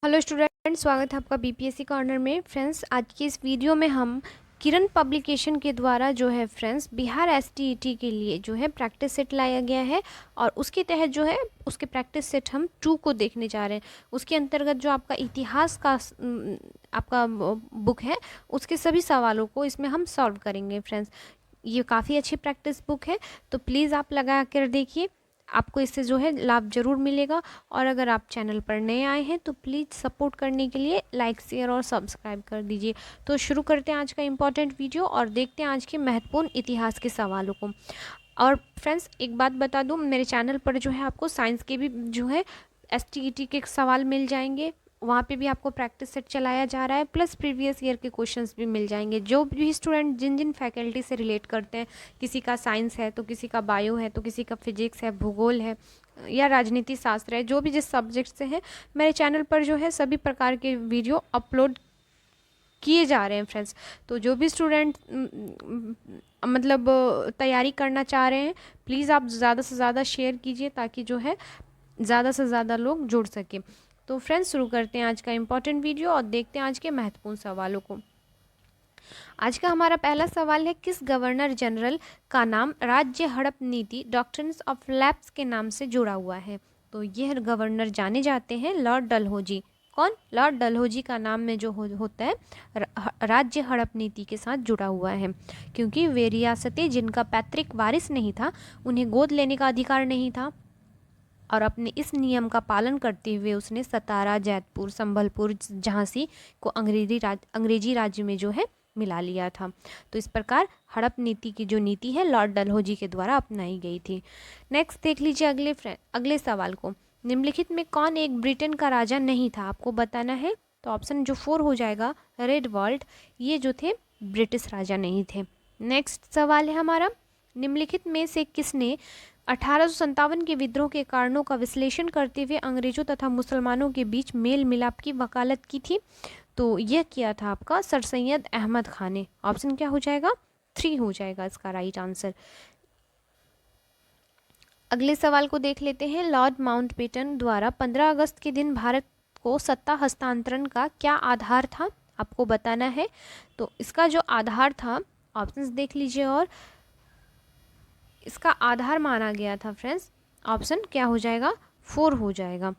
Hello student, स्वागत है आपका बीपीएससी कॉर्नर में। फ्रेंड्स, आज की इस वीडियो में हम किरण पब्लिकेशन के द्वारा जो है फ्रेंड्स बिहार एसटीईटी के लिए जो है प्रैक्टिस सेट लाया गया है और उसके तहत जो है उसके प्रैक्टिस सेट हम 2 को देखने जा रहे हैं। उसके अंतर्गत जो आपका इतिहास का आपका बुक है उसके सभी सवालों को इसमें हम सॉल्व करेंगे। फ्रेंड्स, ये काफ़ी अच्छी प्रैक्टिस बुक है, तो प्लीज़ आप लगा कर देखिए, आपको इससे जो है लाभ ज़रूर मिलेगा। और अगर आप चैनल पर नए आए हैं तो प्लीज़ सपोर्ट करने के लिए लाइक, शेयर और सब्सक्राइब कर दीजिए। तो शुरू करते हैं आज का इम्पॉर्टेंट वीडियो और देखते हैं आज के महत्वपूर्ण इतिहास के सवालों को। और फ्रेंड्स, एक बात बता दूं, मेरे चैनल पर जो है आपको साइंस के भी जो है एसटीईटी के सवाल मिल जाएंगे। वहाँ पे भी आपको प्रैक्टिस सेट चलाया जा रहा है, प्लस प्रीवियस ईयर के क्वेश्चंस भी मिल जाएंगे। जो भी स्टूडेंट जिन जिन फैकल्टी से रिलेट करते हैं, किसी का साइंस है तो किसी का बायो है तो किसी का फिजिक्स है, भूगोल है या राजनीति शास्त्र है, जो भी जिस सब्जेक्ट से है, मेरे चैनल पर जो है सभी प्रकार के वीडियो अपलोड किए जा रहे हैं। फ्रेंड्स, तो जो भी स्टूडेंट मतलब तैयारी करना चाह रहे हैं, प्लीज़ आप ज़्यादा से ज़्यादा शेयर कीजिए ताकि जो है ज़्यादा से ज़्यादा लोग जुड़ सकें। तो फ्रेंड्स, शुरू करते हैं आज का इम्पॉर्टेंट वीडियो और देखते हैं आज के महत्वपूर्ण सवालों को। आज का हमारा पहला सवाल है, किस गवर्नर जनरल का नाम राज्य हड़प नीति डॉक्ट्रिन्स ऑफ लैप्स के नाम से जुड़ा हुआ है? तो यह गवर्नर जाने जाते हैं लॉर्ड डलहौजी। कौन? लॉर्ड डलहौजी का नाम में जो होता है राज्य हड़प नीति के साथ जुड़ा हुआ है, क्योंकि वे रियासतें जिनका पैतृक वारिस नहीं था उन्हें गोद लेने का अधिकार नहीं था, और अपने इस नियम का पालन करते हुए उसने सतारा, जैतपुर, संबलपुर, झांसी को अंग्रेजी राज्य में जो है मिला लिया था। तो इस प्रकार हड़प नीति की जो नीति है लॉर्ड डलहौजी के द्वारा अपनाई गई थी। नेक्स्ट देख लीजिए अगले सवाल को। निम्नलिखित में कौन एक ब्रिटेन का राजा नहीं था? आपको बताना है। तो ऑप्शन जो 4 हो जाएगा, रेडवर्ल्ड, ये जो थे ब्रिटिश राजा नहीं थे। नेक्स्ट सवाल है हमारा, निम्नलिखित में से किसने 1857 के विद्रोह के कारणों का विश्लेषण करते हुए अंग्रेजों तथा मुसलमानों के बीच मेल मिलाप की वकालत की थी? तो यह किया था आपका सर सैयद अहमद खान ने। ऑप्शन क्या हो जाएगा? 3 हो जाएगा इसका राइट आंसर। अगले सवाल को देख लेते हैं। लॉर्ड माउंटबेटन द्वारा 15 अगस्त के दिन भारत को सत्ता हस्तांतरण का क्या आधार था? आपको बताना है। तो इसका जो आधार था, ऑप्शंस देख लीजिए, और इसका आधार माना गया था फ्रेंड्स, ऑप्शन क्या हो जाएगा? 4 हो जाएगा।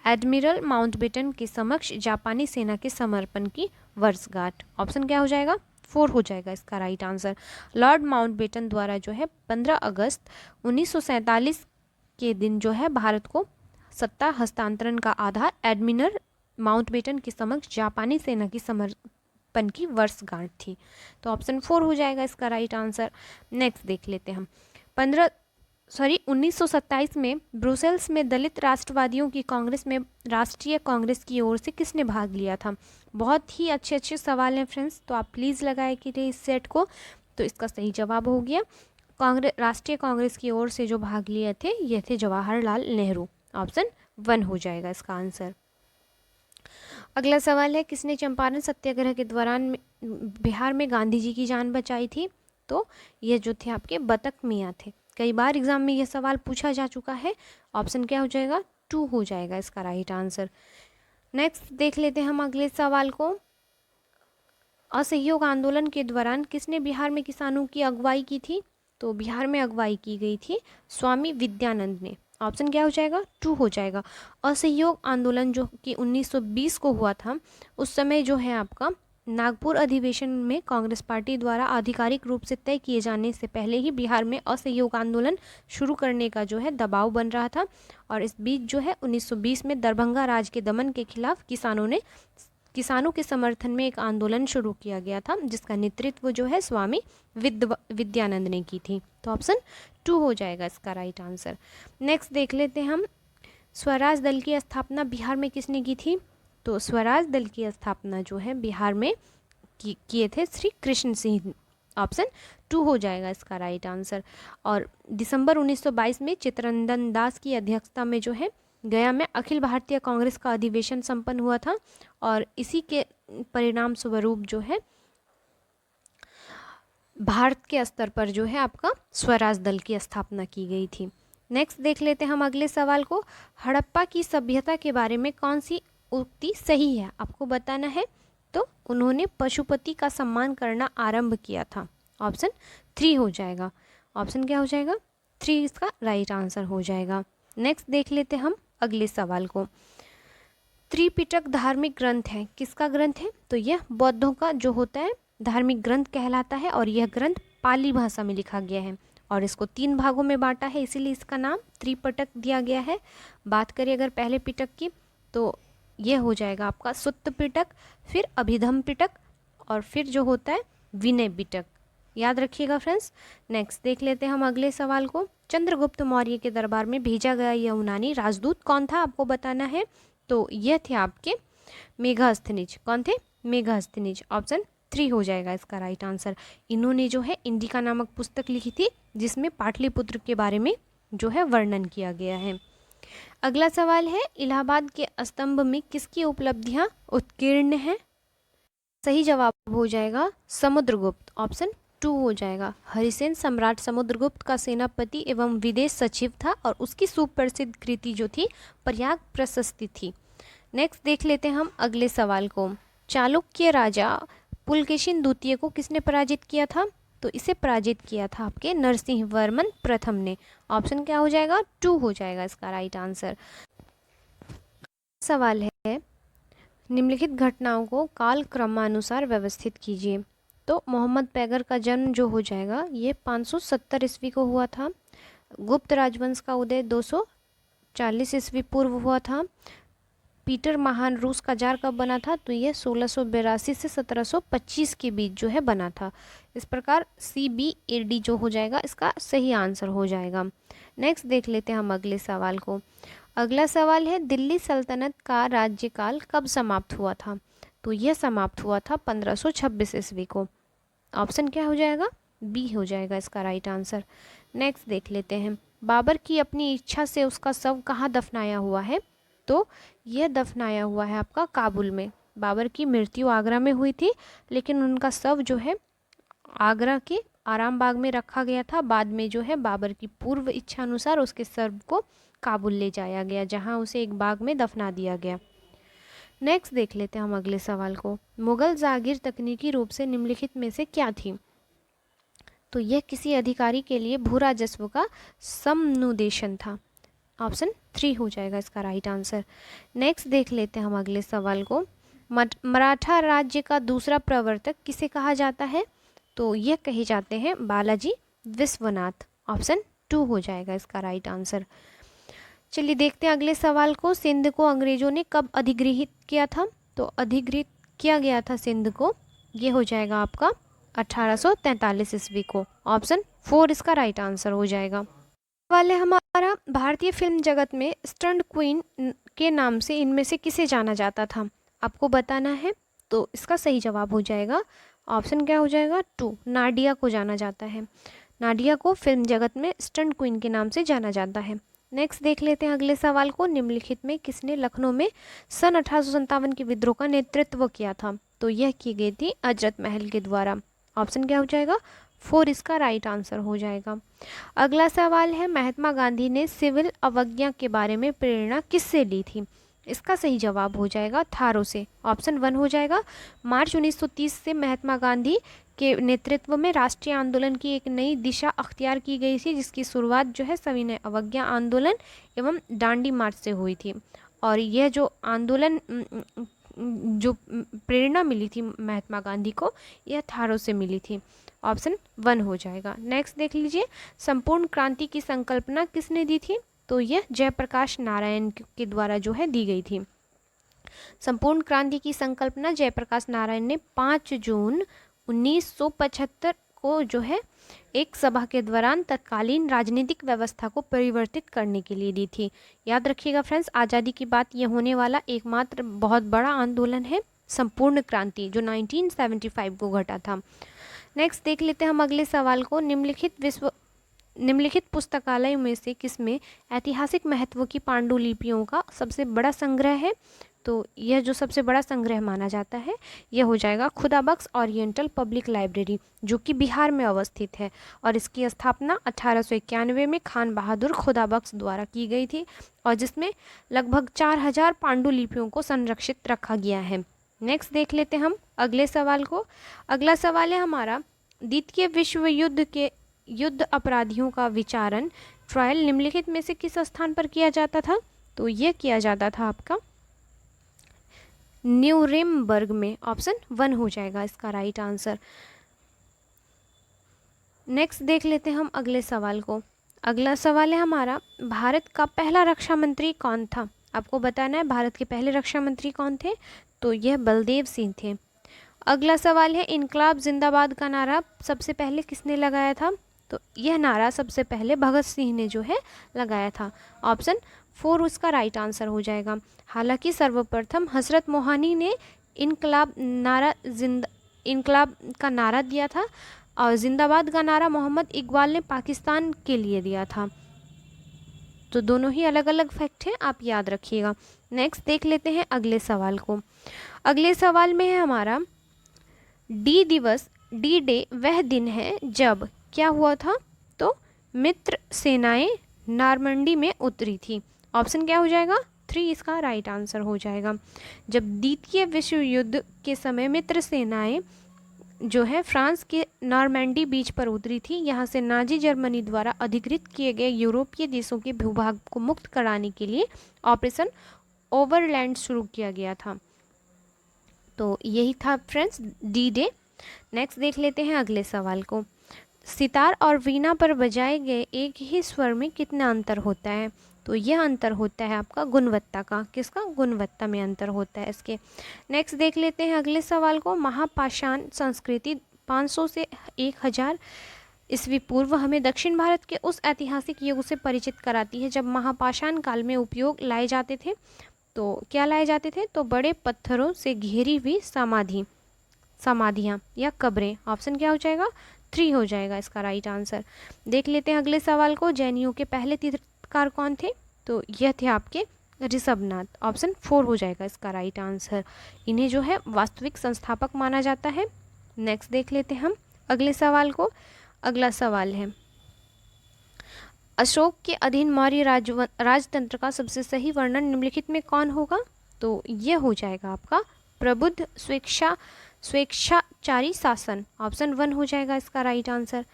एडमिरल माउंटबेटन के समक्ष जापानी सेना के समर्पण की वर्षगांठ। ऑप्शन क्या हो जाएगा? 4 हो जाएगा इसका राइट आंसर। लॉर्ड माउंटबेटन द्वारा जो है 15 अगस्त 1947 के दिन जो है भारत को सत्ता हस्तांतरण का आधार एडमिरल माउंटबेटन के समक्ष जापानी सेना की समर्पण की वर्षगांठ थी। तो ऑप्शन 4 हो जाएगा इसका राइट आंसर। नेक्स्ट देख लेते हैं हम। 1927 में ब्रुसेल्स में दलित राष्ट्रवादियों की कांग्रेस में राष्ट्रीय कांग्रेस की ओर से किसने भाग लिया था? बहुत ही अच्छे अच्छे सवाल हैं फ्रेंड्स, तो आप प्लीज़ लगाए कीजिए इस सेट को। तो इसका सही जवाब हो गया, राष्ट्रीय कांग्रेस की ओर से जो भाग लिए थे ये थे जवाहरलाल नेहरू। ऑप्शन 1 हो जाएगा इसका आंसर। अगला सवाल है, किसने चंपारण सत्याग्रह के दौरान बिहार में गांधी जी की जान बचाई थी? तो ये जो थे आपके बतक मियाँ थे। कई बार एग्जाम में यह सवाल पूछा जा चुका है। ऑप्शन क्या हो जाएगा? 2 हो जाएगा इसका राइट आंसर। नेक्स्ट देख लेते हैं हम अगले सवाल को। असहयोग आंदोलन के दौरान किसने बिहार में किसानों की अगुवाई की थी? तो बिहार में अगुवाई की गई थी स्वामी विद्यानंद ने। ऑप्शन क्या हो जाएगा? 2 हो जाएगा। असहयोग आंदोलन जो कि 1920 को हुआ था, उस समय जो है आपका नागपुर अधिवेशन में कांग्रेस पार्टी द्वारा आधिकारिक रूप से तय किए जाने से पहले ही बिहार में असहयोग आंदोलन शुरू करने का जो है दबाव बन रहा था। और इस बीच जो है 1920 में दरभंगा राज के दमन के खिलाफ किसानों के समर्थन में एक आंदोलन शुरू किया गया था, जिसका नेतृत्व जो है स्वामी विद्यानंद ने की थी। तो ऑप्शन 2 हो जाएगा इसका राइट आंसर। नेक्स्ट देख लेते हैं हम। स्वराज दल की स्थापना बिहार में किसने की थी? तो स्वराज दल की स्थापना जो है बिहार में किए थे श्री कृष्ण सिंह। ऑप्शन 2 हो जाएगा इसका राइट आंसर। और दिसंबर 1922 में चित्तरंजन दास की अध्यक्षता में जो है गया में अखिल भारतीय कांग्रेस का अधिवेशन संपन्न हुआ था, और इसी के परिणाम स्वरूप जो है भारत के स्तर पर जो है आपका स्वराज दल की स्थापना की गई थी। नेक्स्ट देख लेते हैं हम अगले सवाल को। हड़प्पा की सभ्यता के बारे में कौन सी उक्ति सही है आपको बताना है। तो उन्होंने पशुपति का सम्मान करना आरंभ किया था। ऑप्शन 3 हो जाएगा। ऑप्शन क्या हो जाएगा? 3 इसका राइट आंसर हो जाएगा। नेक्स्ट देख लेते हम अगले सवाल को। त्रिपिटक धार्मिक ग्रंथ है, किसका ग्रंथ है? तो यह बौद्धों का जो होता है धार्मिक ग्रंथ कहलाता है और यह ग्रंथ पाली भाषा में लिखा गया है और इसको 3 भागों में बांटा है, इसीलिए इसका नाम त्रिपिटक दिया गया है। बात करें अगर पहले पिटक की तो यह हो जाएगा आपका सुत्त पिटक, फिर अभिधम पिटक और फिर जो होता है विनय पिटक। याद रखिएगा फ्रेंड्स। नेक्स्ट देख लेते हैं हम अगले सवाल को। चंद्रगुप्त मौर्य के दरबार में भेजा गया यूनानी राजदूत कौन था आपको बताना है। तो यह थे आपके मेगास्थनीज। कौन थे? मेगास्थनीज। ऑप्शन 3 हो जाएगा इसका राइट आंसर। इन्होंने जो है इंडिका नामक पुस्तक लिखी थी जिसमें पाटलिपुत्र के बारे में जो है वर्णन किया गया है। अगला सवाल है, इलाहाबाद के स्तंभ में किसकी उपलब्धियां उत्कीर्ण हैं? सही जवाब हो जाएगा समुद्रगुप्त। ऑप्शन 2 हो जाएगा। हरिसेन सम्राट समुद्रगुप्त का सेनापति एवं विदेश सचिव था और उसकी सुप्रसिद्ध कृति जो थी प्रयाग प्रशस्ति थी। नेक्स्ट देख लेते हैं हम अगले सवाल को। चालुक्य राजा पुलकेशिन द्वितीय को किसने पराजित किया था? तो इसे पराजित किया था आपके नरसिंह वर्मन प्रथम ने। ऑप्शन क्या हो जाएगा? 2 हो जाएगा इसका राइट आंसर। सवाल है, निम्नलिखित घटनाओं को काल क्रमानुसार व्यवस्थित कीजिए। तो मोहम्मद पैगर का जन्म जो हो जाएगा ये 570 ईस्वी को हुआ था। गुप्त राजवंश का उदय 240 ईस्वी पूर्व हुआ था। पीटर महान रूस का जार कब बना था? तो यह 1682 से 1725 के बीच जो है बना था। इस प्रकार CBAD जो हो जाएगा इसका सही आंसर हो जाएगा। नेक्स्ट देख लेते हैं हम अगले सवाल को। अगला सवाल है, दिल्ली सल्तनत का राज्यकाल कब समाप्त हुआ था? तो यह समाप्त हुआ था 1526 ईस्वी को। ऑप्शन क्या हो जाएगा? B हो जाएगा इसका राइट आंसर। नेक्स्ट देख लेते हैं, बाबर की अपनी इच्छा से उसका शव कहाँ दफनाया हुआ है? तो यह दफनाया हुआ है आपका काबुल में। बाबर की मृत्यु आगरा में हुई थी लेकिन उनका शव जो है आगरा के आराम बाग में रखा गया था। बाद में जो है बाबर की पूर्व इच्छा अनुसार उसके शव को काबुल ले जाया गया जहां उसे एक बाग में दफना दिया गया। नेक्स्ट देख लेते हैं हम अगले सवाल को। मुगल जागीर तकनीकी रूप से निम्नलिखित में से क्या थी? तो यह किसी अधिकारी के लिए भू राजस्व का समुदेशन था। ऑप्शन 3 हो जाएगा इसका राइट आंसर। नेक्स्ट देख लेते हैं हम अगले सवाल को। मराठा राज्य का दूसरा प्रवर्तक किसे कहा जाता है? तो यह कहे जाते हैं बालाजी विश्वनाथ। ऑप्शन 2 हो जाएगा इसका राइट आंसर। चलिए देखते हैं अगले सवाल को। सिंध को अंग्रेजों ने कब अधिगृहित किया था? तो अधिगृहित किया गया था सिंध को, ये हो जाएगा आपका 1843 ईस्वी को। ऑप्शन 4 इसका राइट आंसर हो जाएगा। सवाल है हमारा, भारतीय फिल्म जगत में स्टंट क्वीन के नाम से इनमें से किसे जाना जाता था? आपको बताना है। तो इसका सही जवाब हो जाएगा ऑप्शन क्या हो जाएगा? 2, नाडिया को जाना जाता है। नाडिया को फिल्म जगत में स्टंट क्वीन के नाम से जाना जाता है। नेक्स्ट देख लेते हैं अगले सवाल को। निम्नलिखित में किसने लखनऊ में सन 1857 के विद्रोह का नेतृत्व किया था? तो यह की गई थी हजरत महल के द्वारा। ऑप्शन क्या हो जाएगा? 4 इसका राइट आंसर हो जाएगा। अगला सवाल है, महात्मा गांधी ने सिविल अवज्ञा के बारे में प्रेरणा किससे ली थी? इसका सही जवाब हो जाएगा थारो से। ऑप्शन 1 हो जाएगा। मार्च 1930 से महात्मा गांधी के नेतृत्व में राष्ट्रीय आंदोलन की एक नई दिशा अख्तियार की गई थी जिसकी शुरुआत जो है सविनय अवज्ञा आंदोलन एवं डांडी मार्च से हुई थी। और यह जो आंदोलन जो प्रेरणा मिली थी महात्मा गांधी को, यह थारो से मिली थी। ऑप्शन 1 हो जाएगा। नेक्स्ट देख लीजिए, संपूर्ण क्रांति की संकल्पना किसने दी थी? तो यह जयप्रकाश नारायण के द्वारा जो है दी गई थी। संपूर्ण क्रांति की संकल्पना जयप्रकाश नारायण ने 5 जून 1975 को जो है एक सभा के दौरान तत्कालीन राजनीतिक व्यवस्था को परिवर्तित करने के लिए दी थी। याद रखिएगा फ्रेंड्स, आज़ादी की बात यह होने वाला एकमात्र बहुत बड़ा आंदोलन है संपूर्ण क्रांति जो 1975 को घटा था। नेक्स्ट देख लेते हैं हम अगले सवाल को। निम्नलिखित पुस्तकालय में से किसमें ऐतिहासिक महत्व की पांडुलिपियों का सबसे बड़ा संग्रह है? तो यह जो सबसे बड़ा संग्रह माना जाता है यह हो जाएगा खुदाबख्श ओरिएंटल पब्लिक लाइब्रेरी, जो कि बिहार में अवस्थित है। और इसकी स्थापना 1891 में खान बहादुर खुदाबख्श द्वारा की गई थी और जिसमें लगभग 4000 पांडुलिपियों को संरक्षित रखा गया है। नेक्स्ट देख लेते हैं हम अगले सवाल को। अगला सवाल है हमारा, द्वितीय विश्व युद्ध के युद्ध अपराधियों का विचारण ट्रायल निम्नलिखित में से किस स्थान पर किया जाता था? तो यह किया जाता था आपका न्यूरेमबर्ग में। ऑप्शन 1 हो जाएगा इसका राइट आंसर। नेक्स्ट देख लेते हैं हम अगले सवाल को। अगला सवाल है हमारा, भारत का पहला रक्षा मंत्री कौन था? आपको बताना है भारत के पहले रक्षा मंत्री कौन थे। तो यह बलदेव सिंह थे। अगला सवाल है, इनकलाब जिंदाबाद का नारा सबसे पहले किसने लगाया था? तो यह नारा सबसे पहले भगत सिंह ने जो है लगाया था। ऑप्शन 4 उसका राइट आंसर हो जाएगा। हालांकि सर्वप्रथम हजरत मोहानी ने इनकलाब का नारा दिया था और जिंदाबाद का नारा मोहम्मद इकबाल ने पाकिस्तान के लिए दिया था। तो दोनों ही अलग अलग फैक्ट हैं, आप याद रखिएगा। नेक्स्ट देख लेते हैं अगले सवाल को। अगले सवाल में है हमारा, डी दिवस, डी डे वह दिन है जब क्या हुआ था? तो मित्र सेनाएं नॉर्मंडी में उतरी थी। ऑप्शन क्या हो जाएगा? 3 इसका राइट आंसर हो जाएगा। जब द्वितीय विश्व युद्ध के समय मित्र सेनाएं जो है फ्रांस के नॉर्मंडी बीच पर उतरी थी। यहाँ से नाजी जर्मनी द्वारा अधिकृत किए गए यूरोपीय देशों के भूभाग को मुक्त कराने के लिए ऑपरेशन ओवरलैंड शुरू किया गया था। तो यही था फ्रेंड्स डी डे। नेक्स्ट देख लेते हैं अगले सवाल को। सितार और वीणा पर बजाए गए एक ही स्वर में कितना अंतर होता है? तो यह अंतर होता है आपका गुणवत्ता का। किसका? गुणवत्ता में अंतर होता है इसके। नेक्स्ट देख लेते हैं अगले सवाल को। महापाषाण संस्कृति 500 से 1000 ईस्वी पूर्व हमें दक्षिण भारत के उस ऐतिहासिक युग से परिचित कराती है जब महापाषाण काल में उपयोग लाए जाते थे। तो क्या लाए जाते थे? तो बड़े पत्थरों से घिरी हुई समाधियाँ या कब्रें। ऑप्शन क्या हो जाएगा? 3 हो जाएगा इसका राइट आंसर। देख लेते हैं अगले सवाल को। जैनियों के पहले तीर्थकार कौन थे? तो यह थे आपके ऋषभनाथ। ऑप्शन 4 हो जाएगा इसका राइट आंसर। इन्हें जो है वास्तविक संस्थापक माना जाता है। नेक्स्ट देख लेते हैं हम अगले सवाल को। अगला सवाल है, अशोक के अधीन मौर्य राजतंत्र का सबसे सही वर्णन निम्नलिखित में कौन होगा? तो यह हो जाएगा आपका प्रबुद्ध स्वेच्छाचारी शासन। ऑप्शन 1 हो जाएगा इसका राइट आंसर।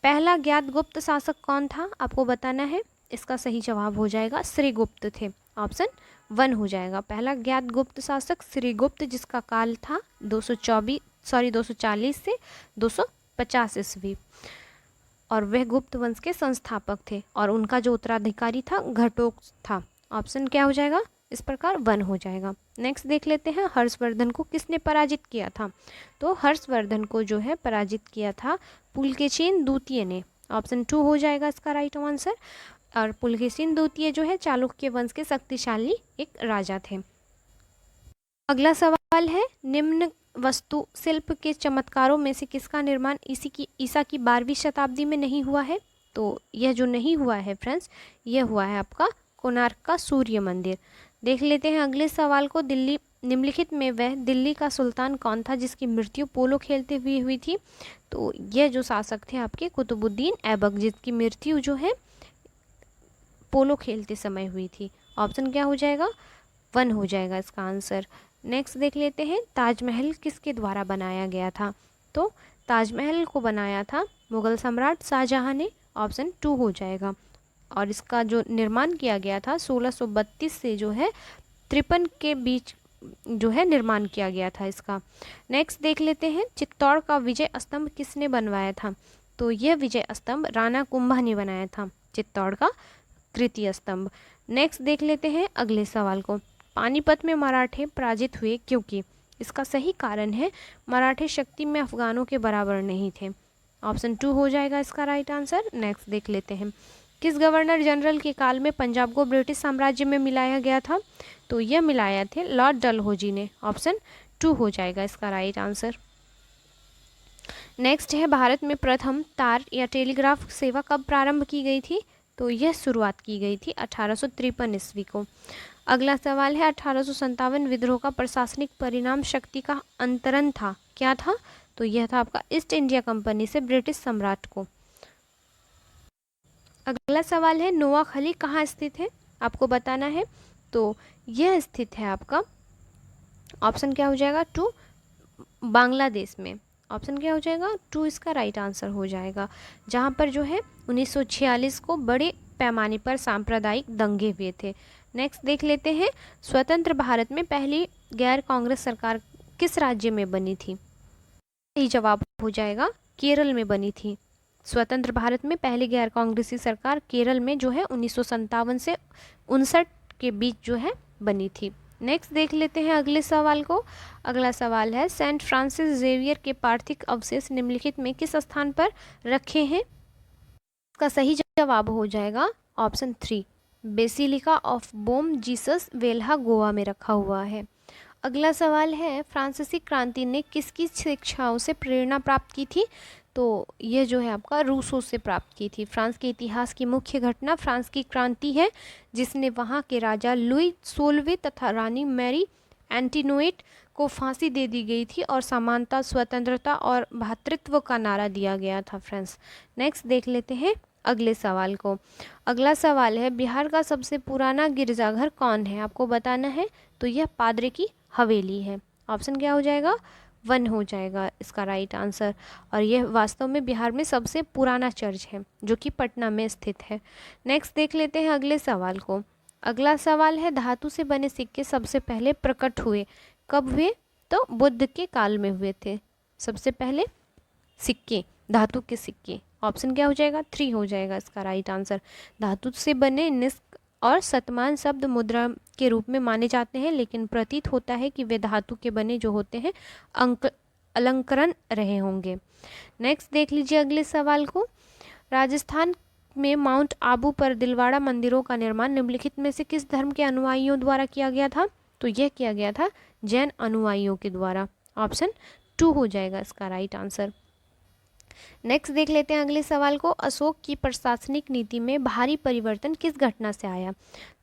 पहला ज्ञात गुप्त शासक कौन था? आपको बताना है। इसका सही जवाब हो जाएगा श्रीगुप्त थे। ऑप्शन 1 हो जाएगा। पहला ज्ञात गुप्त शासक श्रीगुप्त, जिसका काल था 240 से 250 ईस्वी, और वह गुप्त वंश के संस्थापक थे और उनका जो उत्तराधिकारी था घटोत्कच था। ऑप्शन क्या हो जाएगा इस प्रकार? 1 हो जाएगा। नेक्स्ट देख लेते हैं, हर्षवर्धन को किसने पराजित किया था? तो हर्षवर्धन को जो है पराजित किया था पुलकेशिन द्वितीय ने। ऑप्शन 2 हो जाएगा इसका राइट आंसर। और पुलकेशिन द्वितीय जो है चालुक्य वंश के शक्तिशाली एक राजा थे। अगला सवाल है, निम्न वस्तु शिल्प के चमत्कारों में से किसका निर्माण ईसा की 12वीं शताब्दी में नहीं हुआ है? तो यह जो नहीं हुआ है फ्रेंड्स, यह हुआ है आपका कोणार्क का सूर्य मंदिर। देख लेते हैं अगले सवाल को। निम्नलिखित में वह दिल्ली का सुल्तान कौन था जिसकी मृत्यु पोलो खेलते हुए हुई थी? तो यह जो शासक थे आपके कुतुबुद्दीन ऐबक, जिसकी मृत्यु जो है पोलो खेलते समय हुई थी। ऑप्शन क्या हो जाएगा? 1 हो जाएगा इसका आंसर। नेक्स्ट देख लेते हैं, ताजमहल किसके द्वारा बनाया गया था? तो ताजमहल को बनाया था मुगल सम्राट शाहजहां ने। ऑप्शन 2 हो जाएगा। और इसका जो निर्माण किया गया था 1632 से जो है 53 के बीच जो है निर्माण किया गया था इसका। नेक्स्ट देख लेते हैं, चित्तौड़ का विजय स्तंभ किसने बनवाया था? तो यह विजय स्तंभ राणा कुंभा ने बनाया था, चित्तौड़ का कृतीय स्तंभ। नेक्स्ट देख लेते हैं अगले सवाल को। पानीपत में मराठे पराजित हुए क्योंकि? इसका सही कारण है मराठे शक्ति में अफगानों के बराबर नहीं थे। ऑप्शन 2 हो जाएगा इसका राइट आंसर। नेक्स्ट देख लेते हैं, किस गवर्नर जनरल के काल में पंजाब को ब्रिटिश साम्राज्य में मिलाया गया था? तो यह मिलाया थे लॉर्ड डलहौजी ने। ऑप्शन 2 हो जाएगा इसका राइट आंसर। नेक्स्ट है, भारत में प्रथम तार या टेलीग्राफ सेवा कब प्रारंभ की गई थी? तो यह शुरुआत की गई थी 1853 ईस्वी को। अगला सवाल है 1857 विद्रोह का प्रशासनिक परिणाम शक्ति का अंतरण था, क्या था? तो यह था आपका ईस्ट इंडिया कंपनी से ब्रिटिश सम्राट को। अगला सवाल है नोआखली कहाँ स्थित है, आपको बताना है। तो यह स्थित है आपका, ऑप्शन क्या हो जाएगा 2, बांग्लादेश में। ऑप्शन क्या हो जाएगा 2 इसका राइट आंसर हो जाएगा, जहाँ पर जो है 1946 को बड़े पैमाने पर सांप्रदायिक दंगे हुए थे। नेक्स्ट देख लेते हैं, स्वतंत्र भारत में पहली गैर कांग्रेस सरकार किस राज्य में बनी थी? सही जवाब हो जाएगा केरल में बनी थी। स्वतंत्र भारत में पहली गैर कांग्रेसी सरकार केरल में जो है 1957 से 59 के बीच जो है बनी थी। नेक्स्ट देख लेते हैं अगले सवाल को। अगला सवाल है सेंट फ्रांसिस जेवियर के पार्थिव अवशेष निम्नलिखित में किस स्थान पर रखे हैं? इसका सही जवाब हो जाएगा option 3, basilica of Bom Jesus Velha Goa में रखा हुआ है। अगला सवाल है फ्रांसीसी क्रांति ने किसकी शिक्षाओं से प्रेरणा प्राप्त की थी? तो यह जो है आपका रूसो से प्राप्त की थी। फ्रांस के इतिहास की मुख्य घटना फ्रांस की क्रांति है, जिसने वहाँ के राजा लुई 16वें तथा रानी मैरी एंटीनोएट को फांसी दे दी गई थी और समानता, स्वतंत्रता और भ्रातृत्व का नारा दिया गया था फ्रेंड्स। नेक्स्ट देख लेते हैं अगले सवाल को। अगला सवाल है बिहार का सबसे पुराना गिरजाघर कौन है, आपको बताना है। तो यह पादरे की हवेली है। ऑप्शन क्या हो जाएगा 1 हो जाएगा इसका राइट आंसर, और यह वास्तव में बिहार में सबसे पुराना चर्च है जो कि पटना में स्थित है। नेक्स्ट देख लेते हैं अगले सवाल को। अगला सवाल है धातु से बने सिक्के सबसे पहले प्रकट हुए, कब हुए? तो बुद्ध के काल में हुए थे सबसे पहले सिक्के, धातु के सिक्के। ऑप्शन क्या हो जाएगा 3 हो जाएगा इसका राइट आंसर। धातु से बने निष्क और शतमान शब्द मुद्रा के रूप में माने जाते हैं, लेकिन प्रतीत होता है कि वे धातु के बने जो होते हैं अलंकरण रहे होंगे। नेक्स्ट देख लीजिए अगले सवाल को। राजस्थान में माउंट आबू पर दिलवाड़ा मंदिरों का निर्माण निम्नलिखित में से किस धर्म के अनुयायियों द्वारा किया गया था? तो यह किया गया था जैन अनुयायियों के द्वारा। ऑप्शन 2 हो जाएगा इसका राइट आंसर। नेक्स्ट देख लेते हैं अगले सवाल को। अशोक की प्रशासनिक नीति में भारी परिवर्तन किस घटना से आया?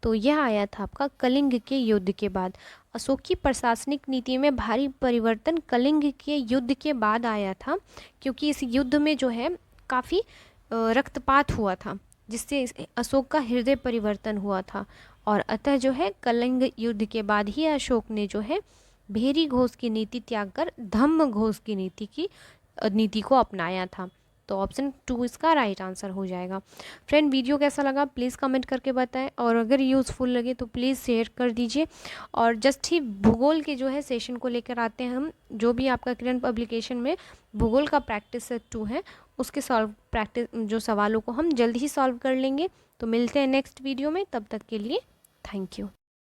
तो यह आया था आपका कलिंग के युद्ध के बाद। अशोक की प्रशासनिक नीति में भारी परिवर्तन कलिंग के युद्ध के बाद आया था, क्योंकि इस युद्ध में जो है काफ़ी रक्तपात हुआ था, जिससे अशोक का हृदय परिवर्तन हुआ था, और अतः जो है कलिंग युद्ध के बाद ही अशोक ने जो है भेरी घोष की नीति त्याग कर धम्म घोष की नीति को अपनाया था। तो ऑप्शन 2 इसका राइट आंसर हो जाएगा। फ्रेंड वीडियो कैसा लगा प्लीज़ कमेंट करके बताएं, और अगर यूज़फुल लगे तो प्लीज़ शेयर कर दीजिए। और जस्ट ही भूगोल के जो है सेशन को लेकर आते हैं हम, जो भी आपका किरण पब्लिकेशन में भूगोल का प्रैक्टिस सेट 2 है उसके जो सवालों को हम जल्द ही सॉल्व कर लेंगे। तो मिलते हैं नेक्स्ट वीडियो में, तब तक के लिए थैंक यू।